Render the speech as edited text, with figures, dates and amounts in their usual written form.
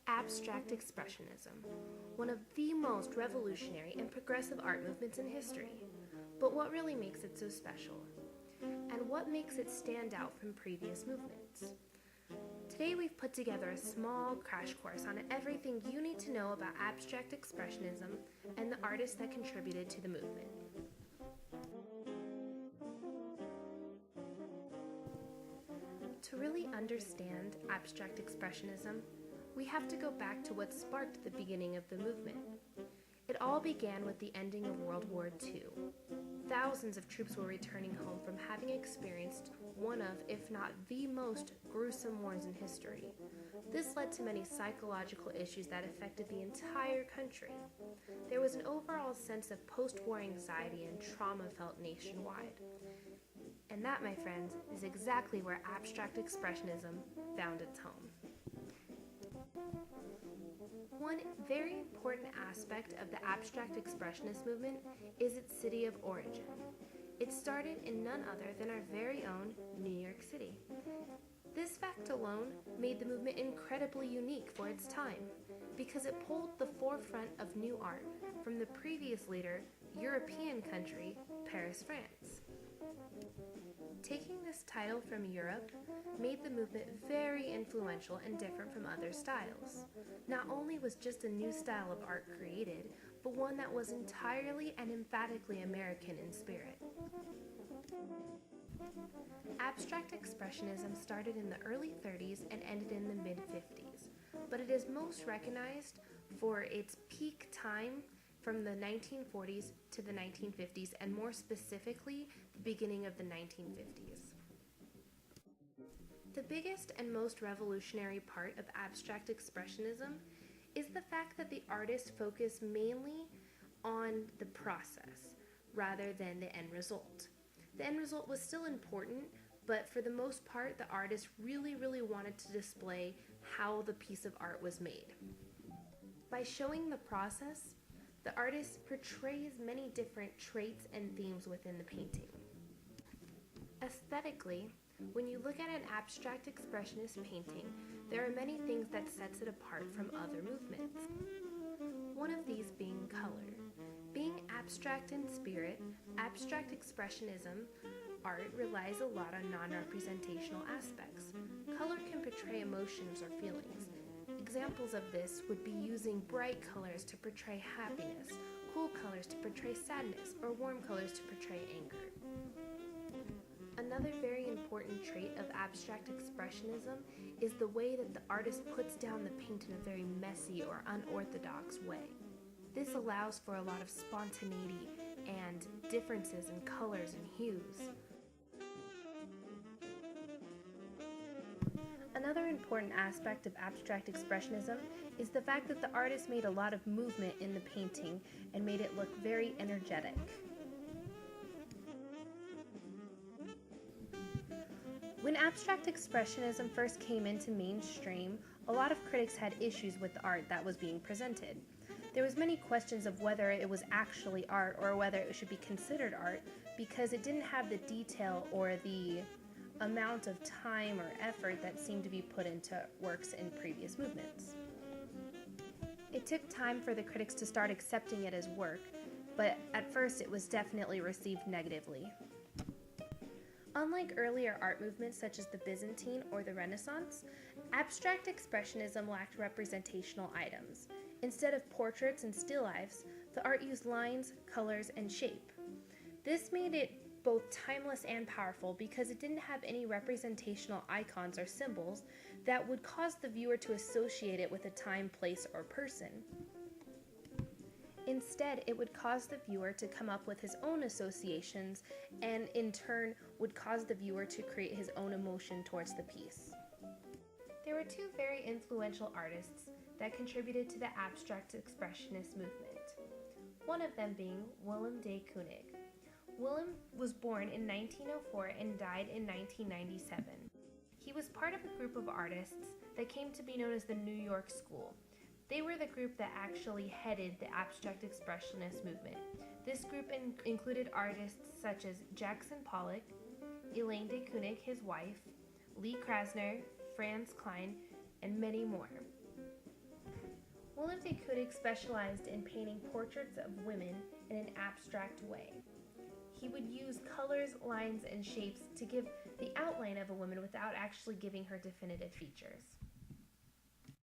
Abstract Expressionism, one of the most revolutionary and progressive art movements in history. But what really makes it so special? And what makes it stand out from previous movements? Today we've put together a small crash course on everything you need to know about abstract expressionism and the artists that contributed to the movement. To really understand abstract expressionism, we have to go back to what sparked the beginning of the movement. It all began with the ending of World War II. Thousands of troops were returning home from having experienced one of, if not the most, gruesome wars in history. This led to many psychological issues that affected the entire country. There was an overall sense of post-war anxiety and trauma felt nationwide. And that, my friends, is exactly where abstract expressionism found its home. One very important aspect of the abstract expressionist movement is its city of origin. It started in none other than our very own New York City. This fact alone made the movement incredibly unique for its time because it pulled the forefront of new art from the previous leader, European country, Paris, France. Taking this title from Europe made the movement very influential and different from other styles. Not only was just a new style of art created, but one that was entirely and emphatically American in spirit. Abstract expressionism started in the early 30s and ended in the mid-50s, but it is most recognized for its peak time from the 1940s to the 1950s, and more specifically, the beginning of the 1950s. The biggest and most revolutionary part of abstract expressionism is the fact that the artists focus mainly on the process rather than the end result. The end result was still important, but for the most part, the artists really wanted to display how the piece of art was made. By showing the process, the artist portrays many different traits and themes within the painting. Aesthetically, when you look at an abstract expressionist painting, there are many things that sets it apart from other movements. One of these being color. Being abstract in spirit, abstract expressionism art relies a lot on non-representational aspects. Color can portray emotions or feelings. Examples of this would be using bright colors to portray happiness, cool colors to portray sadness, or warm colors to portray anger. Another very important trait of abstract expressionism is the way that the artist puts down the paint in a very messy or unorthodox way. This allows for a lot of spontaneity and differences in colors and hues. Another important aspect of abstract expressionism is the fact that the artist made a lot of movement in the painting and made it look very energetic. When abstract expressionism first came into mainstream, a lot of critics had issues with the art that was being presented. There was many questions of whether it was actually art or whether it should be considered art because it didn't have the detail or the amount of time or effort that seemed to be put into works in previous movements. It took time for the critics to start accepting it as work, but at first it was definitely received negatively. Unlike earlier art movements such as the Byzantine or the Renaissance, abstract expressionism lacked representational items. Instead of portraits and still lifes, the art used lines, colors, and shape. This made it both timeless and powerful because it didn't have any representational icons or symbols that would cause the viewer to associate it with a time, place, or person. Instead, it would cause the viewer to come up with his own associations and in turn would cause the viewer to create his own emotion towards the piece. There were two very influential artists that contributed to the abstract expressionist movement, one of them being Willem de Kooning. Willem was born in 1904 and died in 1997. He was part of a group of artists that came to be known as the New York School. They were the group that actually headed the abstract expressionist movement. This group included artists such as Jackson Pollock, Elaine de Koenig, his wife, Lee Krasner, Franz Klein, and many more. Willem de Koenig specialized in painting portraits of women in an abstract way. He would use colors, lines, and shapes to give the outline of a woman without actually giving her definitive features.